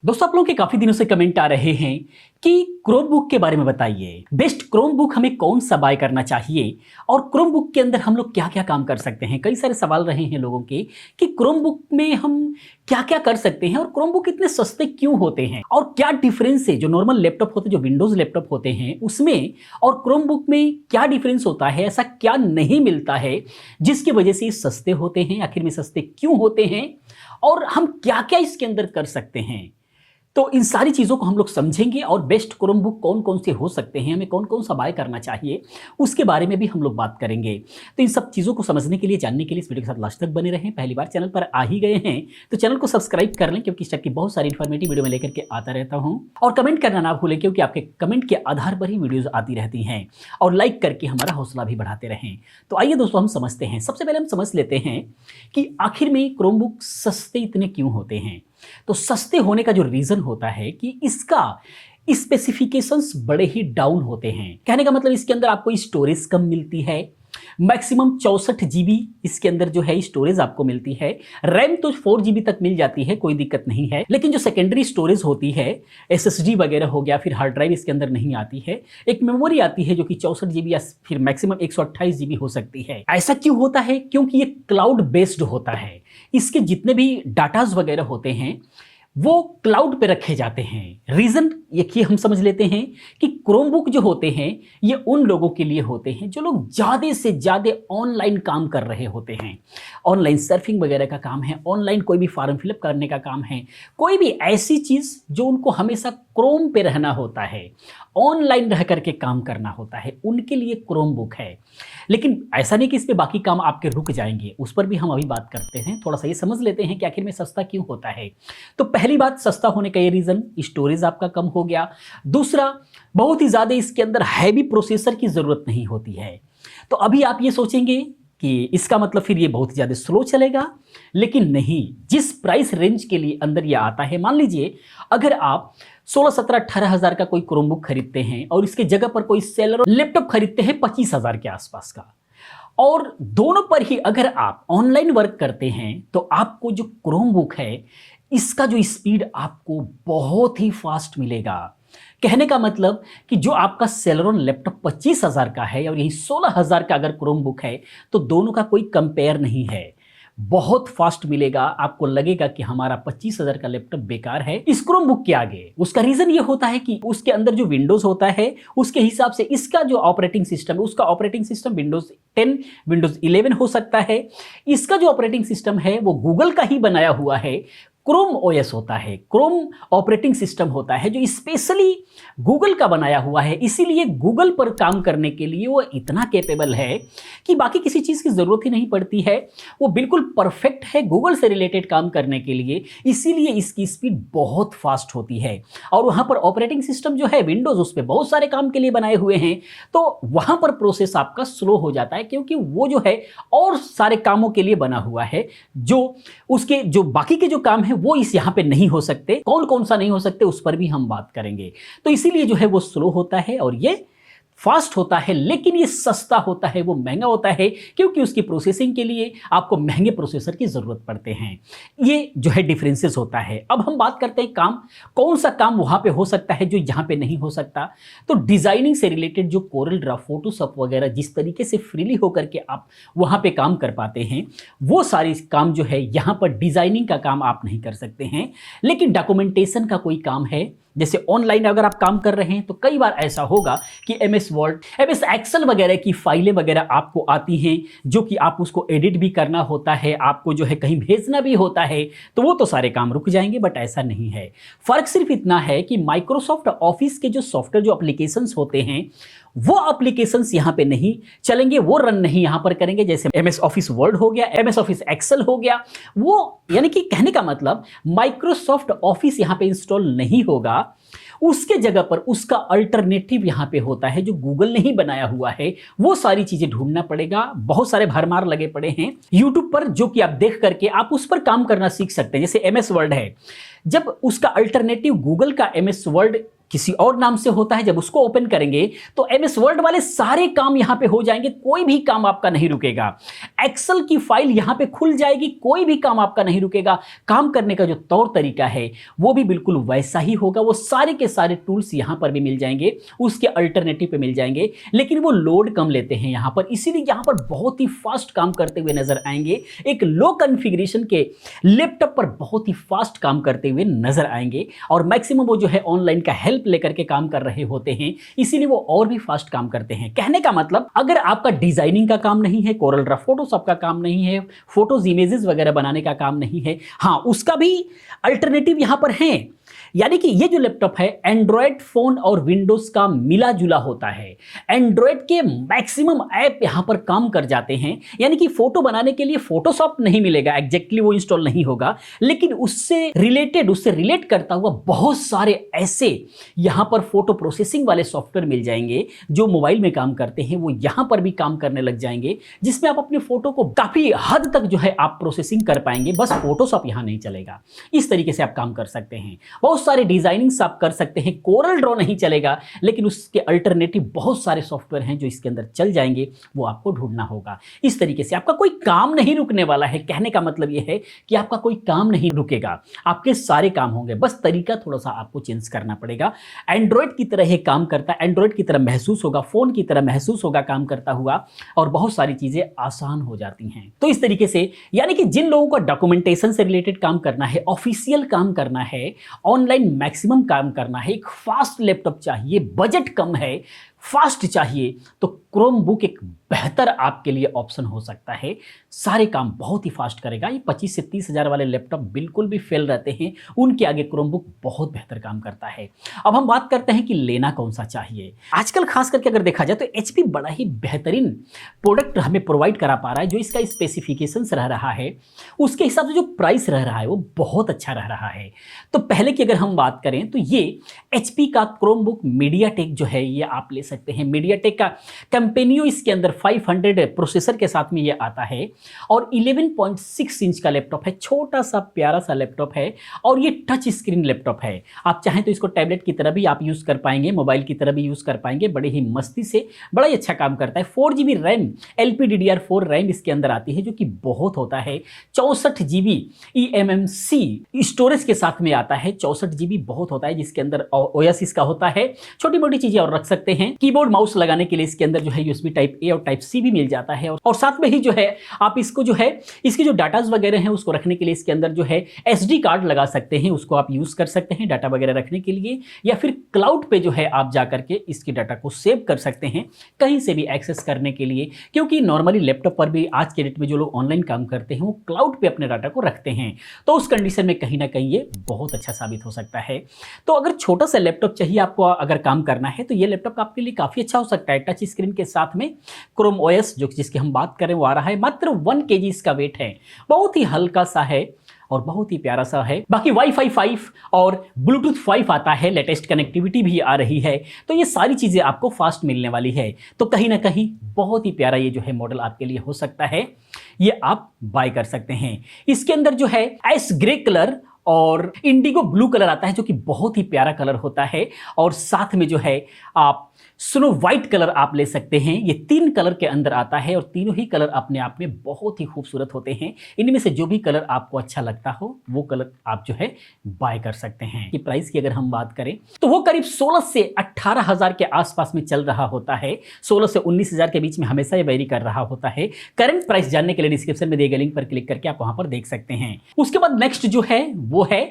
दोस्तों, आप लोगों के काफी दिनों से कमेंट आ रहे हैं कि क्रोमबुक के बारे में बताइए। बेस्ट क्रोमबुक हमें कौन सा बाय करना चाहिए और क्रोमबुक के अंदर हम लोग क्या क्या काम कर सकते हैं। कई सारे सवाल रहे हैं लोगों के कि क्रोमबुक में हम क्या क्या कर सकते हैं और क्रोमबुक इतने सस्ते क्यों होते हैं और क्या डिफरेंस है जो नॉर्मल लैपटॉप होते हैं, जो विंडोज लैपटॉप होते हैं उसमें और क्रोमबुक में क्या डिफरेंस होता है। ऐसा क्या नहीं मिलता है जिसकी वजह से ये सस्ते होते हैं, आखिर में सस्ते क्यों होते हैं और हम क्या क्या इसके अंदर कर सकते हैं। तो इन सारी चीज़ों को हम लोग समझेंगे और बेस्ट क्रोमबुक कौन कौन से हो सकते हैं, हमें कौन कौन सा बाय करना चाहिए, उसके बारे में भी हम लोग बात करेंगे। तो इन सब चीज़ों को समझने के लिए, जानने के लिए इस वीडियो के साथ लास्ट तक बने रहें। पहली बार चैनल पर आ ही गए हैं तो चैनल को सब्सक्राइब कर लें, क्योंकि इस टाइप की बहुत सारी इन्फॉर्मेटिव वीडियो में लेकर के आता रहता हूँ। और कमेंट करना ना भूलें, क्योंकि आपके कमेंट के आधार पर ही वीडियोज़ आती रहती हैं। और लाइक करके हमारा हौसला भी बढ़ाते रहें। तो आइए दोस्तों, हम समझते हैं। सबसे पहले हम समझ लेते हैं कि आखिर में क्रोमबुक सस्ते इतने क्यों होते हैं। तो सस्ते होने का जो रीजन होता है कि इसका स्पेसिफिकेशंस बड़े ही डाउन होते हैं। कहने का मतलब इसके अंदर आपको स्टोरेज कम मिलती है। मैक्सिमम 64 जीबी इसके अंदर जो है स्टोरेज आपको मिलती है। रैम तो 4 जीबी तक मिल जाती है, कोई दिक्कत नहीं है। लेकिन जो सेकेंडरी स्टोरेज होती है, एसएसडी वगैरह हो गया, फिर हार्ड ड्राइव इसके अंदर नहीं आती है। एक मेमोरी आती है जो कि 64 जीबी या फिर मैक्सिमम 128 जीबी हो सकती है। ऐसा क्यों होता है? क्योंकि ये क्लाउड बेस्ड होता है। इसके जितने भी डाटाज वगैरह होते हैं वो क्लाउड पे रखे जाते हैं। रीजन ये हम समझ लेते हैं कि क्रोमबुक जो होते हैं ये उन लोगों के लिए होते हैं जो लोग ज़्यादा से ज़्यादा ऑनलाइन काम कर रहे होते हैं। ऑनलाइन सर्फिंग वगैरह का काम है, ऑनलाइन कोई भी फॉर्म फिलअप करने का काम है, कोई भी ऐसी चीज़ जो उनको हमेशा क्रोम पे रहना होता है, ऑनलाइन रह करके काम करना होता है, उनके लिए क्रोमबुक है। लेकिन ऐसा नहीं कि इस पे बाकी काम आपके रुक जाएंगे, उस पर भी हम अभी बात करते हैं। थोड़ा सा ये समझ लेते हैं कि आखिर में सस्ता क्यों होता है। तो पहली बात, सस्ता होने का ये रीज़न, स्टोरेज आपका कम हो गया। दूसरा, बहुत ही ज़्यादा इसके अंदर हैवी प्रोसेसर की ज़रूरत नहीं होती है। तो अभी आप ये सोचेंगे कि इसका मतलब फिर ये बहुत ज़्यादा स्लो चलेगा, लेकिन नहीं। जिस प्राइस रेंज के लिए अंदर ये आता है, मान लीजिए अगर आप 16, 17, 18 हज़ार का कोई क्रोमबुक खरीदते हैं और इसके जगह पर कोई सेलर लैपटॉप खरीदते हैं 25 हज़ार के आसपास का, और दोनों पर ही अगर आप ऑनलाइन वर्क करते हैं तो आपको जो क्रोमबुक है इसका जो स्पीड आपको बहुत ही फास्ट मिलेगा। कहने का मतलब कि जो आपका सेलेरॉन लैपटॉप 25 हज़ार का है और यही 16 हज़ार का अगर क्रोमबुक है तो दोनों का कोई कंपेयर नहीं है। बहुत फास्ट मिलेगा। आपको लगेगा कि हमारा 25 हज़ार का लैपटॉप बेकार है इस क्रोमबुक के आगे। उसका रीजन ये होता है कि उसके अंदर जो विंडोज होता है उसके हिसाब से इसका जो ऑपरेटिंग सिस्टम है, उसका ऑपरेटिंग सिस्टम विंडोज 10, विंडोज 11 हो सकता है। इसका जो ऑपरेटिंग सिस्टम है वो गूगल का ही बनाया हुआ है, क्रोम ओएस होता है, क्रोम ऑपरेटिंग सिस्टम होता है जो स्पेशली गूगल का बनाया हुआ है। इसीलिए गूगल पर काम करने के लिए वो इतना कैपेबल है कि बाकी किसी चीज़ की ज़रूरत ही नहीं पड़ती है। वो बिल्कुल परफेक्ट है गूगल से रिलेटेड काम करने के लिए, इसीलिए इसकी स्पीड बहुत फास्ट होती है। और वहाँ पर ऑपरेटिंग सिस्टम जो है विंडोज़, उस पर बहुत सारे काम के लिए बनाए हुए हैं, तो वहाँ पर प्रोसेस आपका स्लो हो जाता है, क्योंकि वो जो है और सारे कामों के लिए बना हुआ है। जो उसके जो बाकी के जो काम है वो इस यहां पे नहीं हो सकते। कौन कौन सा नहीं हो सकते उस पर भी हम बात करेंगे। तो इसीलिए जो है वो स्लो होता है और ये फास्ट होता है, लेकिन ये सस्ता होता है, वो महंगा होता है, क्योंकि उसकी प्रोसेसिंग के लिए आपको महंगे प्रोसेसर की जरूरत पड़ते हैं। ये जो है डिफरेंसेस होता है। अब हम बात करते हैं काम, कौन सा काम वहां पे हो सकता है जो यहां पे नहीं हो सकता। तो डिजाइनिंग से रिलेटेड जो कोरल ड्रा, फोटोशॉप वगैरह जिस तरीके से फ्रीली होकर के आप वहां पे काम कर पाते हैं, वो सारे काम जो है यहां पर डिजाइनिंग का काम आप नहीं कर सकते हैं। लेकिन डॉक्यूमेंटेशन का कोई काम है, जैसे ऑनलाइन अगर आप काम कर रहे हैं तो कई बार ऐसा होगा कि एमएस वर्ड, एमएस एक्सेल वगैरह की फाइलें वगैरह आपको आती हैं, जो कि आप उसको एडिट भी करना होता है, आपको जो है कहीं भेजना भी होता है, तो वो तो सारे काम रुक जाएंगे। बट ऐसा नहीं है। फर्क सिर्फ इतना है कि माइक्रोसॉफ्ट ऑफिस के जो सॉफ्टवेयर, जो एप्लीकेशंस होते हैं, वो एप्लीकेशंस यहां पे नहीं चलेंगे, वो रन नहीं यहां पर करेंगे। जैसे एमएस ऑफिस वर्ड हो गया, एमएस ऑफिस एक्सेल हो गया, वो यानी कि कहने का मतलब माइक्रोसॉफ्ट ऑफिस यहां पे इंस्टॉल नहीं होगा। उसके जगह पर उसका अल्टरनेटिव यहां पे होता है जो गूगल ने ही बनाया हुआ है। वो सारी चीजें ढूंढना पड़ेगा। बहुत सारे भरमार लगे पड़े हैं यूट्यूब पर, जो कि आप देख करके आप उस पर काम करना सीख सकते हैं। जैसे एमएस वर्ड है, जब उसका अल्टरनेटिव गूगल का एमएस वर्ड किसी और नाम से होता है। जब उसको ओपन करेंगे तो एमएस वर्ड वाले सारे काम यहां पे हो जाएंगे, कोई भी काम आपका नहीं रुकेगा। एक्सेल की फाइल यहां पे खुल जाएगी, कोई भी काम आपका नहीं रुकेगा। काम करने का जो तौर तरीका है वो भी बिल्कुल वैसा ही होगा। वो सारे के सारे टूल्स यहां पर भी मिल जाएंगे, उसके अल्टरनेटिव पे मिल जाएंगे, लेकिन वो लोड कम लेते हैं यहां पर, इसीलिए यहां पर बहुत ही फास्ट काम करते हुए नजर आएंगे। एक लो कॉन्फ़िगरेशन के लैपटॉप पर बहुत ही फास्ट काम करते हुए नजर आएंगे, और मैक्सिमम वो जो है ऑनलाइन का हेल्प लेकर के काम कर रहे होते हैं, इसीलिए वो और भी फास्ट काम करते हैं। कहने का मतलब, अगर आपका डिजाइनिंग का काम नहीं है, कोरल ड्रा फोटोशॉप का काम नहीं है, फोटोज इमेजेस वगैरह बनाने का काम नहीं है, हाँ उसका भी अल्टरनेटिव यहां पर है। यानी कि ये जो लैपटॉप है एंड्रॉयड फोन और विंडोज का मिला जुला होता है। एंड्रॉयड के मैक्सिमम ऐप यहां पर काम कर जाते हैं, यानी कि फोटो बनाने के लिए फोटोशॉप नहीं मिलेगा, एग्जैक्टली वो इंस्टॉल नहीं होगा, लेकिन उससे रिलेट करता हुआ बहुत सारे ऐसे यहां पर फोटो प्रोसेसिंग वाले सॉफ्टवेयर मिल जाएंगे जो मोबाइल में काम करते हैं, वो यहां पर भी काम करने लग जाएंगे, जिसमें आप अपने फोटो को काफी हद तक जो है आप प्रोसेसिंग कर पाएंगे। बस फोटोशॉप यहां नहीं चलेगा, इस तरीके से आप काम कर सकते हैं। बहुत सारे डिजाइनिंग्स आप कर सकते हैं। कोरल ड्रॉ नहीं चलेगा, लेकिन उसके अल्टरनेटिव बहुत सारे सॉफ्टवेयर हैं जो इसके अंदर चल जाएंगे, वो आपको ढूंढना होगा। इस तरीके से आपका कोई काम नहीं रुकने वाला है। कहने का मतलब यह है कि आपका कोई काम नहीं रुकेगा, आपके सारे काम होंगे, बस तरीका थोड़ा सा आपको चेंज करना पड़ेगा। एंड्रॉयड की तरह यह काम करता है, एंड्रॉयड की तरह महसूस होगा, फोन की तरह महसूस होगा काम करता हुआ, और बहुत सारी चीजें आसान हो जाती हैं। तो इस तरीके से, यानी कि जिन लोगों को डॉक्यूमेंटेशन से रिलेटेड काम करना है, ऑफिशियल काम करना है, ऑनलाइन मैक्सिमम काम करना है, एक फास्ट लैपटॉप चाहिए, बजट कम है, फास्ट चाहिए, तो क्रोम बुक एक बेहतर आपके लिए ऑप्शन हो सकता है। सारे काम बहुत ही फास्ट करेगा। ये 25 से 30 हज़ार वाले लैपटॉप बिल्कुल भी फेल रहते हैं, उनके आगे क्रोम बुक बहुत बेहतर काम करता है। अब हम बात करते हैं कि लेना कौन सा चाहिए। आजकल खास करके अगर देखा जाए तो एचपी बड़ा ही बेहतरीन प्रोडक्ट हमें प्रोवाइड करा पा रहा है। जो इसका स्पेसिफिकेशंस रह रहा है, उसके हिसाब से जो प्राइस रह रहा है, वो बहुत अच्छा रह रहा है। तो पहले की अगर हम बात करें तो ये एचपी का क्रोम बुक मीडियाटेक जो है, ये आप ले सकते हैं। मीडियाटेक का कंपेनियो इसके अंदर 500 प्रोसेसर के साथ में ये आता है, और 11.6 इंच का लैपटॉप है। छोटा सा प्यारा सा लैपटॉप है, और ये टच स्क्रीन लैपटॉप है। आप चाहें तो इसको टैबलेट की तरह भी आप यूज़ कर पाएंगे, मोबाइल की तरह भी यूज़ कर पाएंगे, बड़े ही मस्ती से, बड़ा ही अच्छा काम करता है। 4GB रैम LPDDR4 रैम इसके अंदर आती है, जो कि बहुत होता है। 64GB eMMC स्टोरेज के साथ में आता है। 64GB बहुत होता है, जिसके अंदर OS इसका होता है। छोटी मोटी चीज़ें और रख सकते हैं। कीबोर्ड माउस लगाने के लिए इसके अंदर जो है USB टाइप A और टाइप C भी मिल जाता है, और साथ में ही जो है आप इसको जो है इसकी जो डाटाज वगैरह हैं उसको रखने के लिए इसके अंदर जो है SD कार्ड लगा सकते हैं, उसको आप यूज़ कर सकते हैं डाटा वगैरह रखने के लिए, या फिर क्लाउड पे जो है आप जा करके इसकी डाटा को सेव कर सकते हैं कहीं से भी एक्सेस करने के लिए। क्योंकि नॉर्मली लैपटॉप पर भी आज के डेट में जो लोग ऑनलाइन काम करते हैं वो क्लाउड पे अपने डाटा को रखते हैं, तो उस कंडीशन में कहीं ना कहीं ये बहुत अच्छा साबित हो सकता है। तो अगर छोटा सा लैपटॉप चाहिए आपको अगर काम करना है, तो ये लैपटॉप आपके लिए काफ़ी अच्छा हो सकता है। टच स्क्रीन के साथ में क्रोम OS जो जिसकी हम बात करें वो आ रहा है। मात्र 1 kg इसका वेट है, बहुत ही हल्का सा है और बहुत ही प्यारा सा है। बाकी वाईफाई 5 और ब्लूटूथ 5 आता है, लेटेस्ट कनेक्टिविटी भी आ रही है, तो ये सारी चीज़ें आपको फास्ट मिलने वाली है। तो कहीं ना कहीं बहुत ही प्यारा ये जो है मॉडल आपके लिए हो सकता है, ये आप बाय कर सकते हैं। इसके अंदर जो है एस ग्रे कलर और इंडिगो ब्लू कलर आता है, जो कि बहुत ही प्यारा कलर होता है, और साथ में जो है आप स्नो वाइट कलर आप ले सकते हैं। ये 3 कलर के अंदर आता है, और तीनों ही कलर अपने आप में बहुत ही खूबसूरत होते हैं। इनमें से जो भी कलर आपको अच्छा लगता हो वो कलर आप जो है बाय कर सकते हैं। कि प्राइस की अगर हम बात करें तो वो करीब 16 से 18 हज़ार के आसपास में चल रहा होता है। 16 से 19 हज़ार के बीच में हमेशा ये वेरी कर रहा होता है। करंट प्राइस जानने के लिए डिस्क्रिप्शन में दिए गए लिंक पर क्लिक करके आप वहां पर देख सकते हैं। उसके बाद नेक्स्ट जो है वो है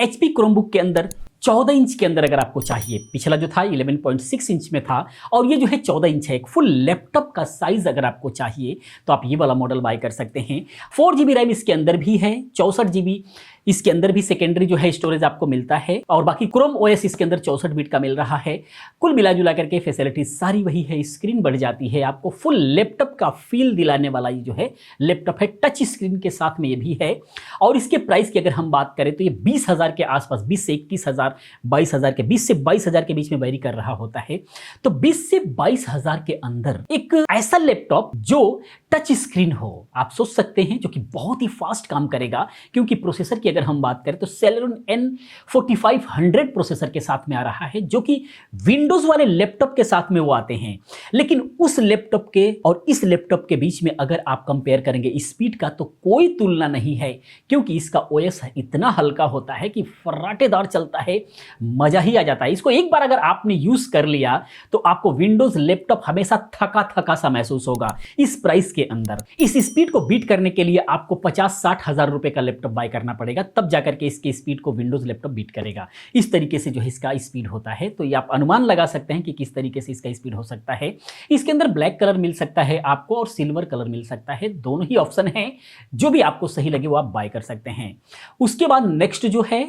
HP क्रोमबुक के अंदर 14 इंच के अंदर अगर आपको चाहिए। पिछला जो था 11.6 इंच में था, और ये जो है 14 इंच है। एक फुल लैपटॉप का साइज अगर आपको चाहिए तो आप ये वाला मॉडल बाय कर सकते हैं। 4GB रैम इसके अंदर भी है, 64GB इसके अंदर भी सेकेंडरी जो है स्टोरेज आपको मिलता है, और बाकी क्रोम OS इसके अंदर 64 बिट का मिल रहा है। कुल मिला जुला करके फैसिलिटी सारी वही है। स्क्रीन बढ़ जाती है, आपको फुल लैपटॉप का फील दिलाने वाला ये जो है लैपटॉप है। टच स्क्रीन के साथ में ये भी है, और इसके प्राइस की अगर हम बात करें तो ये 20 हज़ार के आसपास, 20 से 21 हज़ार, 22 हज़ार के 20 से 22 हज़ार के बीच में वेरी कर रहा होता है। तो 20 से 22 हज़ार के अंदर एक ऐसा लैपटॉप जो टच स्क्रीन हो, आप सोच सकते हैं, जो कि बहुत ही फास्ट काम करेगा। क्योंकि प्रोसेसर की अगर अगर हम बात करें तो Celeron N4500 प्रोसेसर के साथ में आ रहा है, जो कि विंडोज वाले लैपटॉप के साथ में वो आते हैं। लेकिन उस लैपटॉप के और इस लैपटॉप के बीच में अगर आप कंपेयर करेंगे स्पीड का तो कोई तुलना नहीं है, क्योंकि इसका ओएस इतना हल्का होता है कि फर्राटेदार चलता है, मजा ही आ जाता है। इसको एक बार अगर आपने यूज कर लिया तो आपको विंडोज लैपटॉप हमेशा थका थका सा महसूस होगा। इस प्राइस के अंदर इस स्पीड को बीट करने के लिए आपको 50-60 हजार रुपए का लैपटॉप बाय करना पड़ेगा, तब जाकर के इसके स्पीड को विंडोज लैपटॉप बीट करेगा। इस तरीके से जो है इसका स्पीड होता है, तो ये आप अनुमान लगा सकते हैं कि किस तरीके से इसका स्पीड हो सकता है। इसके अंदर ब्लैक कलर मिल सकता है आपको और सिल्वर कलर मिल सकता है, दोनों ही ऑप्शन हैं, जो भी आपको सही लगे वो आप बाय कर सकते हैं। उसके बाद नेक्स्ट जो है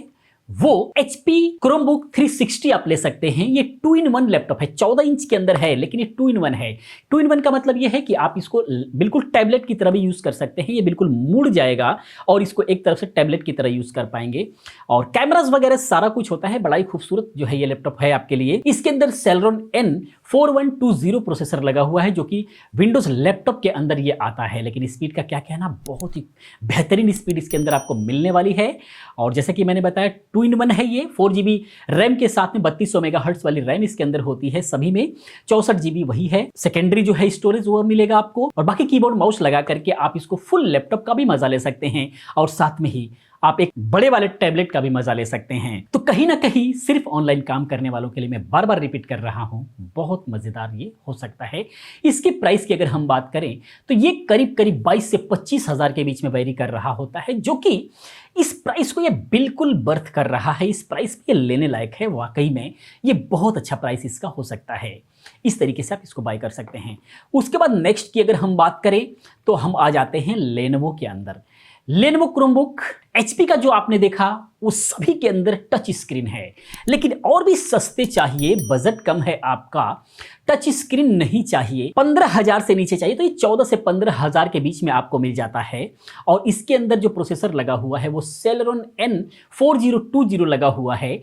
वो HP Chromebook 360 आप ले सकते हैं। ये 2-in-1 लैपटॉप है, 14 इंच के अंदर है, लेकिन ये 2-in-1 है। 2-in-1 का मतलब ये है कि आप इसको बिल्कुल टैबलेट की तरह भी यूज कर सकते हैं, ये बिल्कुल मुड़ जाएगा और इसको एक तरफ से टैबलेट की तरह यूज कर पाएंगे। और कैमरास वगैरह सारा कुछ होता है, बड़ा ही खूबसूरत जो है ये लैपटॉप है आपके लिए। इसके अंदर Celeron N4120 प्रोसेसर लगा हुआ है, जो कि विंडोज लैपटॉप के अंदर ये आता है। लेकिन स्पीड का क्या कहना, बहुत ही बेहतरीन स्पीड इसके अंदर आपको मिलने वाली है। और जैसे कि मैंने बताया 2-in-1 है ये, 4GB रैम के साथ में 3200 मेगाहर्ट्ज वाली रैम इसके अंदर होती है, सभी में 64GB वही है। सेकेंडरी जो है स्टोरेज वो मिलेगा आपको, और बाकी कीबोर्ड माउस लगा करके आप इसको फुल लैपटॉप का भी मजा ले सकते हैं और साथ में ही आप एक बड़े वाले टैबलेट का भी मजा ले सकते हैं। तो कहीं ना कहीं सिर्फ ऑनलाइन काम करने वालों के लिए मैं बार बार रिपीट कर रहा हूं, बहुत मजेदार ये हो सकता है। इसकी प्राइस की अगर हम बात करें तो ये करीब करीब 22 से 25 हजार के बीच में वेरी कर रहा होता है, जो कि इस प्राइस को ये बिल्कुल बर्थ कर रहा है। इस प्राइस पे लेने लायक है, वाकई में ये बहुत अच्छा प्राइस इसका हो सकता है। इस तरीके से आप इसको बाय कर सकते हैं। उसके बाद नेक्स्ट की अगर हम बात करें तो हम आ जाते हैं लेनोवो के अंदर। लेनोवो क्रोमबुक HP का जो आपने देखा वो सभी के अंदर टच स्क्रीन है, लेकिन और भी सस्ते चाहिए, बजट कम है आपका, टच स्क्रीन नहीं चाहिए, 15,000 से नीचे चाहिए, तो ये 14 से 15,000 के बीच में आपको मिल जाता है। और इसके अंदर जो प्रोसेसर लगा हुआ है वो Celeron N4020 लगा हुआ है।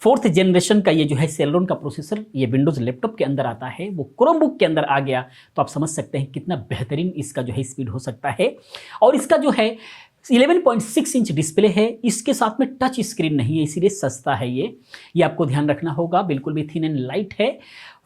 4th जनरेशन का ये जो है Celeron का प्रोसेसर ये विंडोज लैपटॉप के अंदर आता है, वो क्रोमबुक के अंदर आ गया, तो आप समझ सकते हैं कितना बेहतरीन इसका जो है स्पीड हो सकता है। और इसका जो है 11.6 इंच डिस्प्ले है, इसके साथ में टच स्क्रीन नहीं है, इसीलिए सस्ता है ये आपको ध्यान रखना होगा। बिल्कुल भी थिन एंड लाइट है,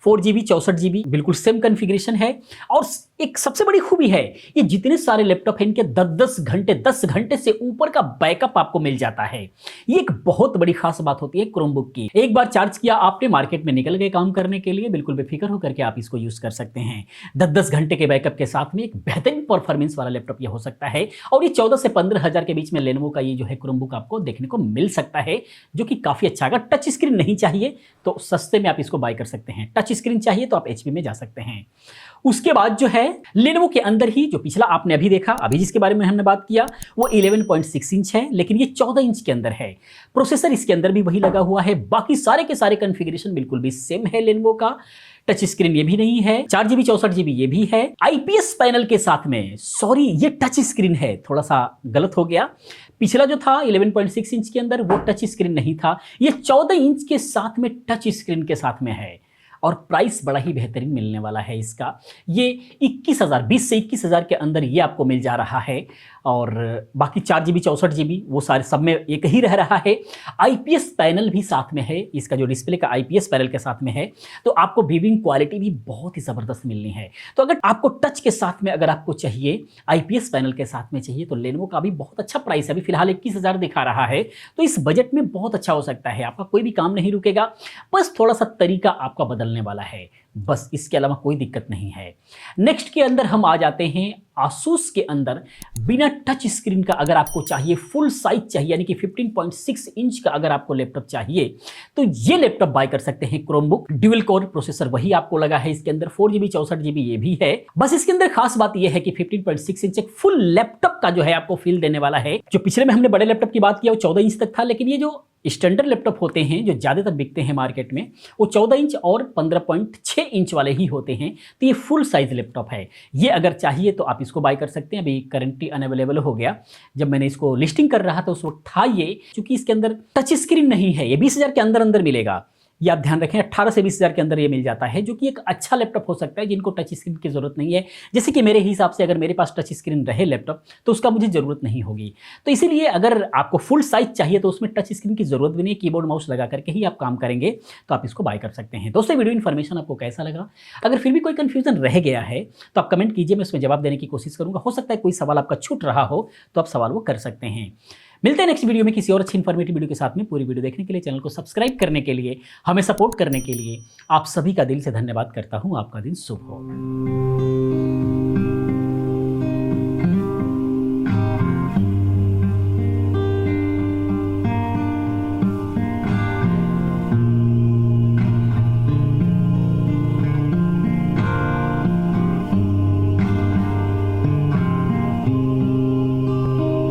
4GB 64GB बिल्कुल सेम कॉन्फ़िगरेशन है। और एक सबसे बड़ी खूबी है, ये जितने सारे लैपटॉप हैं इनके 10 घंटे से ऊपर का बैकअप आपको मिल जाता है। ये एक बहुत बड़ी खास बात होती है क्रोमबुक की। एक बार चार्ज किया आपने, मार्केट में निकल गए काम करने के लिए, बिल्कुल बेफिक्र होकर के आप इसको यूज कर सकते हैं। 10 घंटे के बैकअप के साथ में एक बेहतरीन परफॉर्मेंस वाला लैपटॉप ये हो सकता है। और ये 14 से 15,000 के बीच में लेनोवो का ये जो है क्रोमबुक आपको देखने को मिल सकता है, जो कि काफी अच्छा। अगर टच स्क्रीन नहीं चाहिए तो सस्ते में आप इसको बाय कर सकते हैं, टच स्क्रीन चाहिए तो आप HP में जा सकते हैं। उसके बाद जो है लेनोवो के अंदर ही जो पिछला आपने अभी देखा, अभी जिसके बारे में हमने बात किया, वो 11.6 इंच है, लेकिन ये 14 इंच के अंदर है। प्रोसेसर इसके अंदर भी वही लगा हुआ है, बाकी सारे के सारे कॉन्फ़िगरेशन बिल्कुल भी सेम है लेनोवो का। टच स्क्रीन ये भी नहीं है, 4GB 64GB ये भी है। IPS पैनल के साथ में, सॉरी ये टच स्क्रीन है, थोड़ा सा गलत हो गया। पिछला जो था 11.6 इंच के अंदर वो टच स्क्रीन नहीं था, ये 14 इंच के साथ में टच स्क्रीन के साथ में है। और प्राइस बड़ा ही बेहतरीन मिलने वाला है इसका, ये 21,000, 20 से 21,000 के अंदर ये आपको मिल जा रहा है। और बाकी 4GB 64GB वो सारे सब में एक ही रह रहा है। IPS पैनल भी साथ में है, इसका जो डिस्प्ले का IPS पैनल के साथ में है, तो आपको व्यूइंग क्वालिटी भी बहुत ही ज़बरदस्त मिलनी है। तो अगर आपको टच के साथ में अगर आपको चाहिए, IPS पैनल के साथ में चाहिए, तो लेनोवो का भी बहुत अच्छा प्राइस है। अभी फिलहाल 21,000 दिखा रहा है, तो इस बजट में बहुत अच्छा हो सकता है। आपका कोई भी काम नहीं रुकेगा, बस थोड़ा सा तरीका आपका बदलने वाला है, बस इसके अलावा कोई दिक्कत नहीं है। नेक्स्ट के अंदर हम आ जाते हैं आसूस के अंदर। बिना टच स्क्रीन का अगर आपको चाहिए, फुल साइज चाहिए, यानी कि 15.6 इंच का अगर आपको लैपटॉप चाहिए, तो ये लैपटॉप बाय कर सकते हैं। क्रोमबुक ड्यूल कोर प्रोसेसर वही आपको लगा है इसके अंदर, 4GB 64GB ये भी है। बस इसके अंदर खास बात यह है कि 15.6 इंच एक फुल लैपटॉप का जो है आपको फील देने वाला है। जो पिछले में हमने बड़े लैपटॉप की बात किया वो 14 इंच तक था, लेकिन ये जो स्टैंडर्ड लैपटॉप होते हैं जो ज़्यादातर बिकते हैं मार्केट में, वो 14 इंच और 15.6 इंच वाले ही होते हैं। तो ये फुल साइज लैपटॉप है, ये अगर चाहिए तो आप इसको बाय कर सकते हैं। अभी करंटली अनअवेलेबल हो गया, जब मैंने इसको लिस्टिंग कर रहा था उस वक्त था ये, क्योंकि इसके अंदर टच स्क्रीन नहीं है। ये 20,000 के अंदर अंदर मिलेगा, ये आप ध्यान रखें 18 से 20 हज़ार के अंदर ये मिल जाता है, जो कि एक अच्छा लैपटॉप हो सकता है जिनको टच स्क्रीन की ज़रूरत नहीं है। जैसे कि मेरे हिसाब से अगर मेरे पास टच स्क्रीन रहे लैपटॉप तो उसका मुझे ज़रूरत नहीं होगी। तो इसीलिए अगर आपको फुल साइज़ चाहिए तो उसमें टच स्क्रीन की ज़रूरत भी नहीं है, कीबोर्ड माउस लगा करके ही आप काम करेंगे, तो आप इसको बाय कर सकते हैं। दोस्तों वीडियो इन्फॉर्मेशन आपको कैसा लगा? अगर फिर भी कोई कन्फ्यूज़न रह गया है तो आप कमेंट कीजिए, मैं उसमें जवाब देने की कोशिश करूँगा। हो सकता है कोई सवाल आपका छूट रहा हो तो आप सवाल वो कर सकते हैं। मिलते हैं नेक्स्ट वीडियो में किसी और अच्छी इन्फॉर्मेटिव वीडियो के साथ में। पूरी वीडियो देखने के लिए, चैनल को सब्सक्राइब करने के लिए, हमें सपोर्ट करने के लिए आप सभी का दिल से धन्यवाद करता हूँ। आपका दिन शुभ हो।